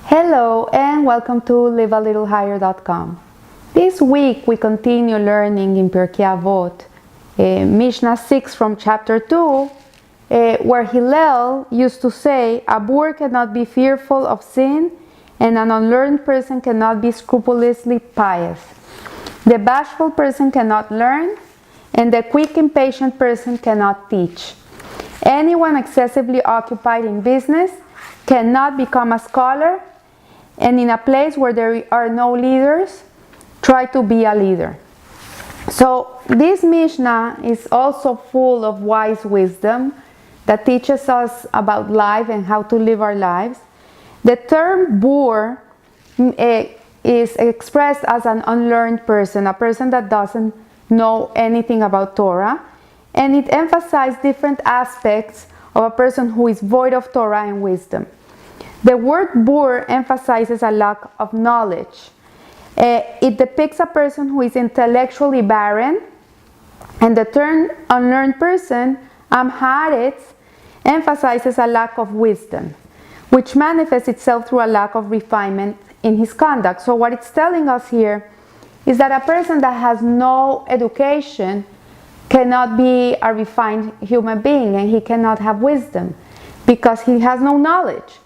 Hello and welcome to livealittlehigher.com. This week we continue learning in Pirkei Avot, Mishna 6 from chapter 2, where Hillel used to say, a boor cannot be fearful of sin and an unlearned person cannot be scrupulously pious. The bashful person cannot learn and the quick impatient person cannot teach. Anyone excessively occupied in business cannot become a scholar, and in a place where there are no leaders, try to be a leader. So this Mishnah is also full of wise wisdom that teaches us about life and how to live our lives. The term boor is expressed as an unlearned person, a person that doesn't know anything about Torah, and it emphasizes different aspects of a person who is void of Torah and wisdom. The word boor emphasizes a lack of knowledge. It depicts a person who is intellectually barren, and the term unlearned person, amharetz, emphasizes a lack of wisdom, which manifests itself through a lack of refinement in his conduct. So what it's telling us here is that a person that has no education cannot be a refined human being, and he cannot have wisdom because he has no knowledge.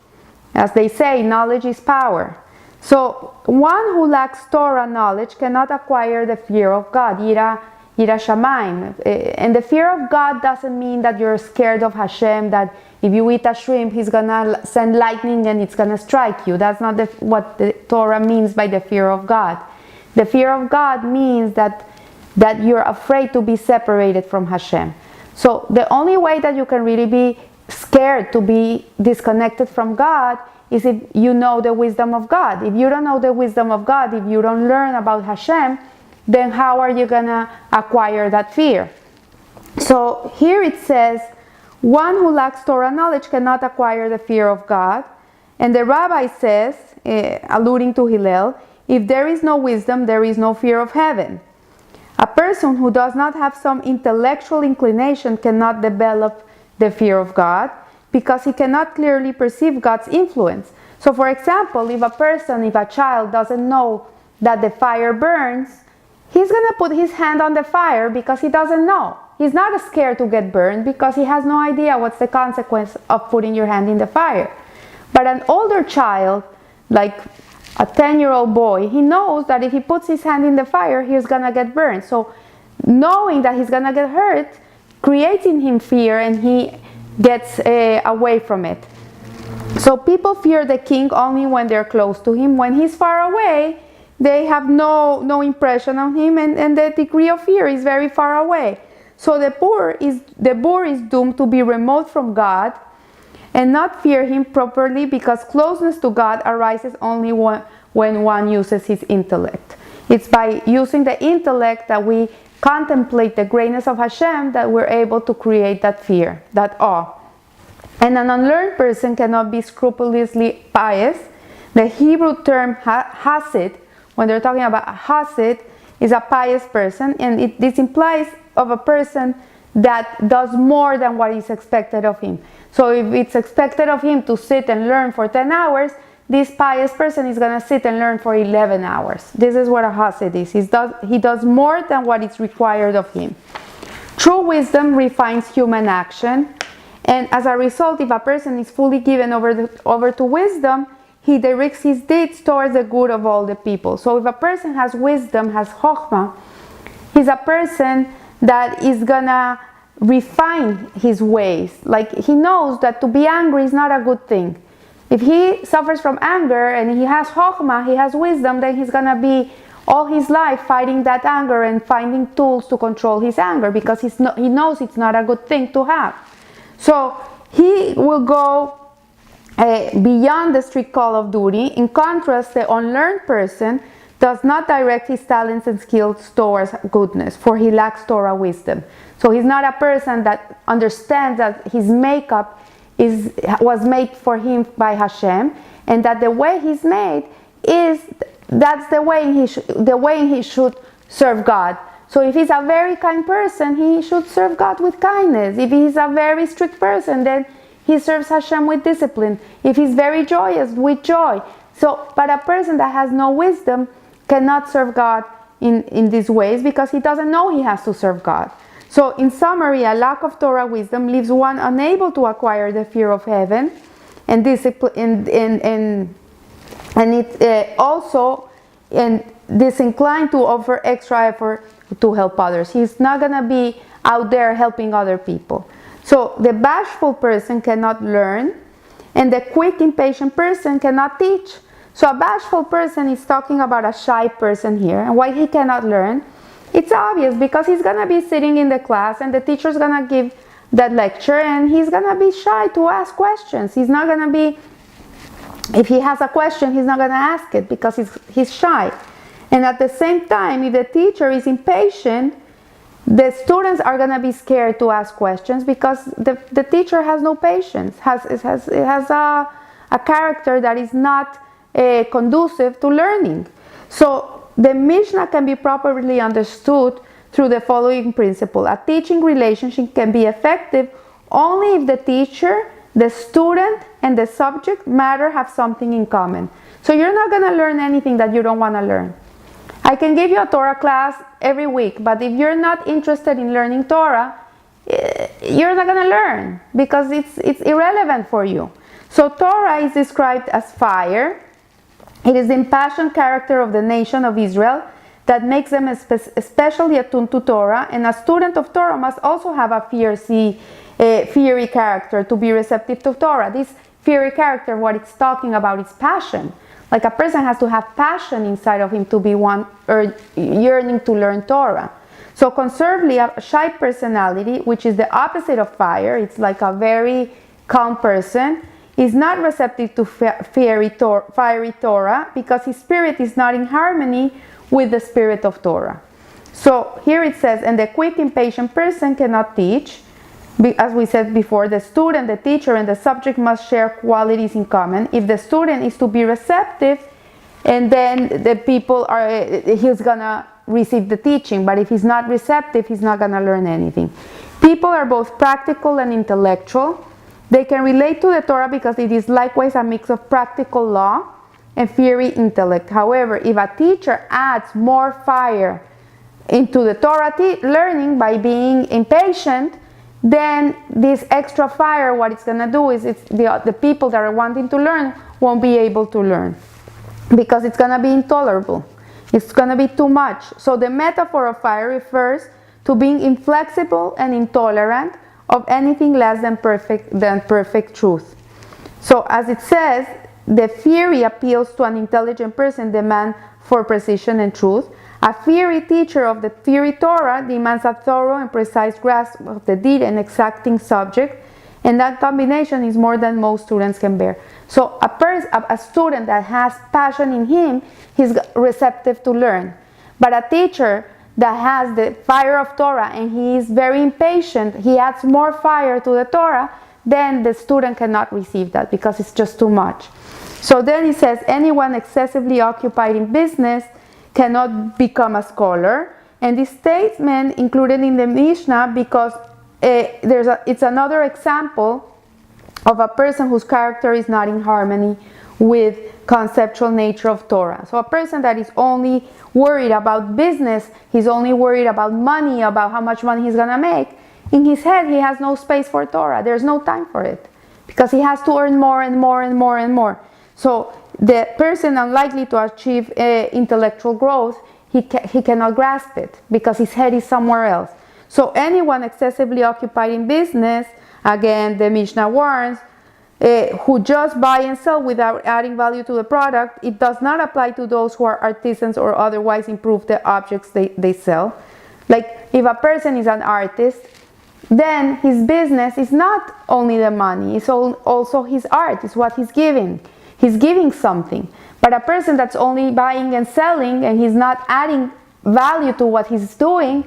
As they say, knowledge is power. So one who lacks Torah knowledge cannot acquire the fear of God, yira shamayim. And the fear of God doesn't mean that you're scared of Hashem, that if you eat a shrimp, He's gonna send lightning and it's gonna strike you. That's not what the Torah means by the fear of God. The fear of God means that you're afraid to be separated from Hashem. So the only way that you can really be scared to be disconnected from God is if you know the wisdom of God. If you don't know the wisdom of God, if you don't learn about Hashem, then how are you gonna acquire that fear? So here it says, one who lacks Torah knowledge cannot acquire the fear of God. And the rabbi says, alluding to Hillel, if there is no wisdom, there is no fear of heaven. A person who does not have some intellectual inclination cannot develop the fear of God because he cannot clearly perceive God's influence. So for example, if a child doesn't know that the fire burns, he's going to put his hand on the fire because he doesn't know. He's not scared to get burned because he has no idea what's the consequence of putting your hand in the fire. But an older child, like a 10-year-old boy, he knows that if he puts his hand in the fire, he's going to get burned. So knowing that he's going to get hurt creates in him fear, and he gets away from it. So people fear the king only when they're close to him. When he's far away, they have no impression on him, and the degree of fear is very far away. So the boor is doomed to be remote from God and not fear him properly, because closeness to God arises only when one uses his intellect. It's by using the intellect that we contemplate the greatness of Hashem that we're able to create that fear, that awe. And an unlearned person cannot be scrupulously pious. The Hebrew term hasid, when they're talking about a hasid, is a pious person, and this implies of a person that does more than what is expected of him. So if it's expected of him to sit and learn for 10 hours, this pious person is going to sit and learn for 11 hours. This is what a hasid is. He does more than what is required of him. True wisdom refines human action, and as a result, if a person is fully given over to wisdom, he directs his deeds towards the good of all the people. So if a person has wisdom, has chokhmah, he's a person that is going to refine his ways. Like, he knows that to be angry is not a good thing. If he suffers from anger and he has chokhmah, he has wisdom, then he's going to be all his life fighting that anger and finding tools to control his anger, because he knows it's not a good thing to have. So he will go beyond the strict call of duty. In contrast, the unlearned person does not direct his talents and skills towards goodness, for he lacks Torah wisdom. So he's not a person that understands that his makeup was made for him by Hashem, and that the way he's made that's the way he should serve God. So if he's a very kind person, he should serve God with kindness. If he's a very strict person, then he serves Hashem with discipline. If he's very joyous, with joy. So, but a person that has no wisdom cannot serve God in these ways because he doesn't know he has to serve God. So in summary, a lack of Torah wisdom leaves one unable to acquire the fear of heaven and discipline, and it also disinclined to offer extra effort to help others. He's not going to be out there helping other people. So the bashful person cannot learn, and the quick, impatient person cannot teach. So a bashful person is talking about a shy person here, and why he cannot learn. It's obvious, because he's going to be sitting in the class and the teacher's going to give that lecture and he's going to be shy to ask questions. He's not going to be, if he has a question, he's not going to ask it because he's shy. And at the same time, if the teacher is impatient, the students are going to be scared to ask questions because the teacher has no patience, it has a character that is not conducive to learning. So the Mishnah can be properly understood through the following principle. A teaching relationship can be effective only if the teacher, the student, and the subject matter have something in common. So you're not going to learn anything that you don't want to learn. I can give you a Torah class every week, but if you're not interested in learning Torah, you're not going to learn because it's irrelevant for you. So Torah is described as fire. It is the impassioned character of the nation of Israel that makes them especially attuned to Torah, and a student of Torah must also have a fiery character to be receptive to Torah. This fiery character, what it's talking about is passion. Like a person has to have passion inside of him to be yearning to learn Torah. So conversely, a shy personality, which is the opposite of fire, it's like a very calm person, is not receptive to fiery Torah because his spirit is not in harmony with the spirit of Torah. So here it says, and the quick, impatient person cannot teach. As we said before, the student, the teacher, and the subject must share qualities in common. If the student is to be receptive, and then the people he's gonna receive the teaching. But if he's not receptive, he's not gonna learn anything. People are both practical and intellectual. They can relate to the Torah because it is likewise a mix of practical law and fiery intellect. However, if a teacher adds more fire into the Torah learning by being impatient, then this extra fire, what it's going to do is the people that are wanting to learn won't be able to learn because it's going to be intolerable. It's going to be too much. So the metaphor of fire refers to being inflexible and intolerant of anything less than perfect truth. So as it says, the fiery appeals to an intelligent person, demand for precision and truth. A fiery teacher of the fiery Torah demands a thorough and precise grasp of the deed and exacting subject, and that combination is more than most students can bear. So a student that has passion in him, he's receptive to learn. But a teacher that has the fire of Torah and he is very impatient, he adds more fire to the Torah, then the student cannot receive that because it's just too much. So then he says, anyone excessively occupied in business cannot become a scholar. And this statement included in the Mishnah because it's another example of a person whose character is not in harmony with conceptual nature of Torah. So a person that is only worried about business, he's only worried about money, about how much money he's gonna make, in his head he has no space for Torah. There's no time for it because he has to earn more and more and more and more. So the person unlikely to achieve intellectual growth, he cannot grasp it because his head is somewhere else. So anyone excessively occupied in business, again the Mishnah warns, who just buy and sell without adding value to the product, it does not apply to those who are artisans or otherwise improve the objects they sell. Like if a person is an artist, then his business is not only the money, it's also his art, it's what he's giving. He's giving something. But a person that's only buying and selling and he's not adding value to what he's doing,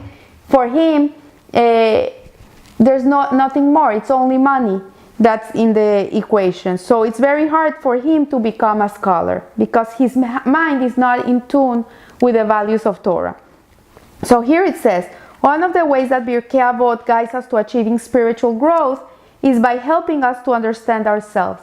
for him, there's nothing more. It's only money that's in the equation. So it's very hard for him to become a scholar because his mind is not in tune with the values of Torah. So here it says, one of the ways that Pirkei Avot guides us to achieving spiritual growth is by helping us to understand ourselves.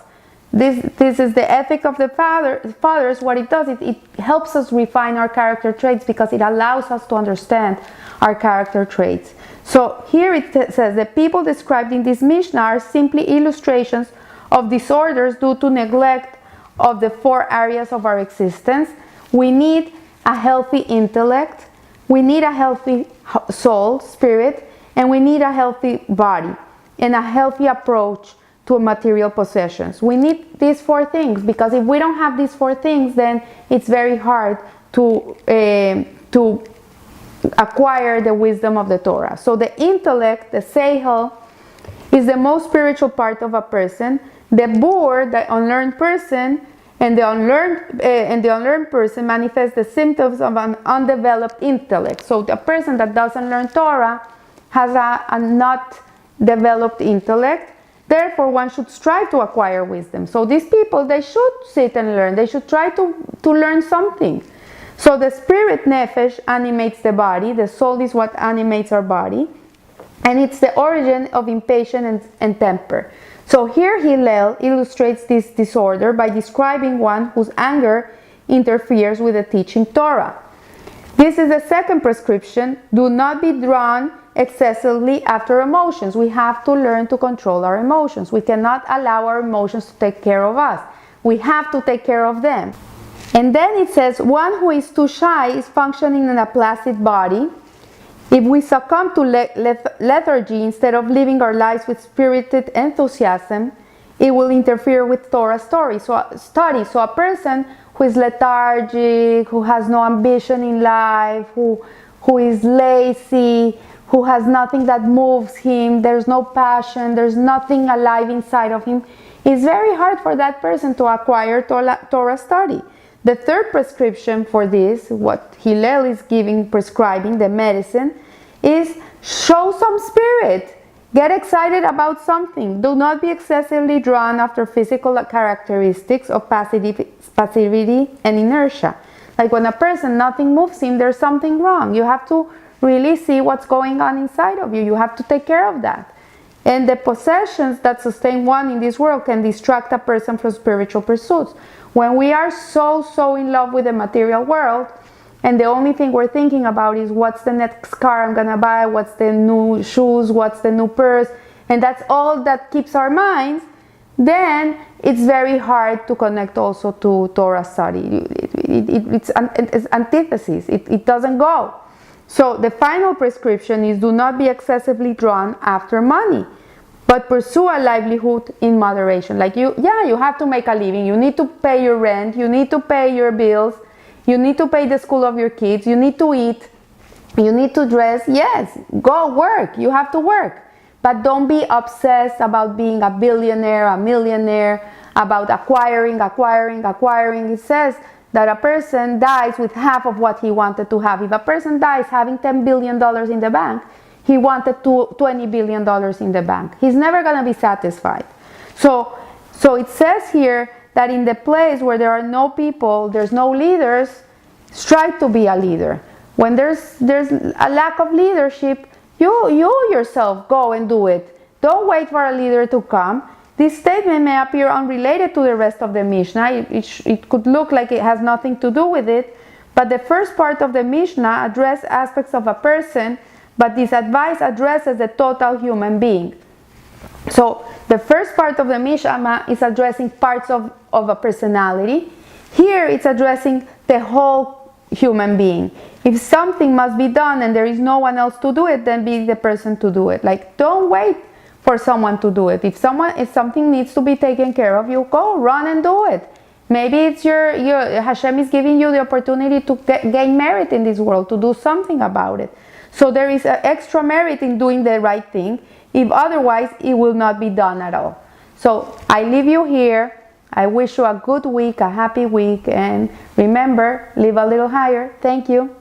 This is the ethic of the fathers. What it does, it helps us refine our character traits because it allows us to understand our character traits. So here it says the people described in this Mishna are simply illustrations of disorders due to neglect of the 4 areas of our existence. We need a healthy intellect, we need a healthy soul, spirit, and we need a healthy body and a healthy approach to material possessions. We need these 4 things, because if we don't have these 4 things, then it's very hard to acquire the wisdom of the Torah. So the intellect, the seichel, is the most spiritual part of a person. The bur, the unlearned person, and the unlearned person manifests the symptoms of an undeveloped intellect. So the person that doesn't learn Torah has a not developed intellect. Therefore, one should strive to acquire wisdom. So these people, they should sit and learn. They should try to learn something. So the spirit nefesh animates the body. The soul is what animates our body. And it's the origin of impatience and temper. So here Hillel illustrates this disorder by describing one whose anger interferes with the teaching Torah. This is the second prescription. Do not be drawn excessively after emotions. We have to learn to control our emotions. We cannot allow our emotions to take care of us. We have to take care of them. And then it says, one who is too shy is functioning in a placid body. If we succumb to lethargy instead of living our lives with spirited enthusiasm, it will interfere with Torah study. So a person who is lethargic, who has no ambition in life, who is lazy, who has nothing that moves him, there's no passion, there's nothing alive inside of him, it's very hard for that person to acquire Torah study. The third prescription for this, what Hillel is prescribing, the medicine, is show some spirit. Get excited about something. Do not be excessively drawn after physical characteristics of passivity and inertia. Like when a person, nothing moves him, there's something wrong. You have to really see what's going on inside of you. You have to take care of that. And the possessions that sustain one in this world can distract a person from spiritual pursuits. When we are so in love with the material world, and the only thing we're thinking about is what's the next car I'm gonna buy, what's the new shoes, what's the new purse, and that's all that keeps our minds, then it's very hard to connect also to Torah study. It's antithesis. It doesn't go. So the final prescription is do not be excessively drawn after money, but pursue a livelihood in moderation. Like you have to make a living. You need to pay your rent. You need to pay your bills. You need to pay the school of your kids. You need to eat. You need to dress. Yes, go work. You have to work. But don't be obsessed about being a billionaire, a millionaire, about acquiring. It says that a person dies with half of what he wanted to have. If a person dies having $10 billion in the bank, he wanted $20 billion in the bank. He's never going to be satisfied. So it says here that in the place where there are no people, there's no leaders, strive to be a leader. When there's a lack of leadership, you yourself go and do it. Don't wait for a leader to come. This statement may appear unrelated to the rest of the Mishnah. It could look like it has nothing to do with it, but the first part of the Mishnah addresses aspects of a person, but this advice addresses the total human being. So the first part of the Mishnah is addressing parts of a personality. Here it's addressing the whole human being. If something must be done and there is no one else to do it, then be the person to do it. Like, don't wait for someone to do it. If something needs to be taken care of, you go run and do it. Maybe it's your Hashem is giving you the opportunity to gain merit in this world, to do something about it. So there is extra merit in doing the right thing. If otherwise, it will not be done at all. So I leave you here. I wish you a good week, a happy week, and remember, live a little higher. Thank you.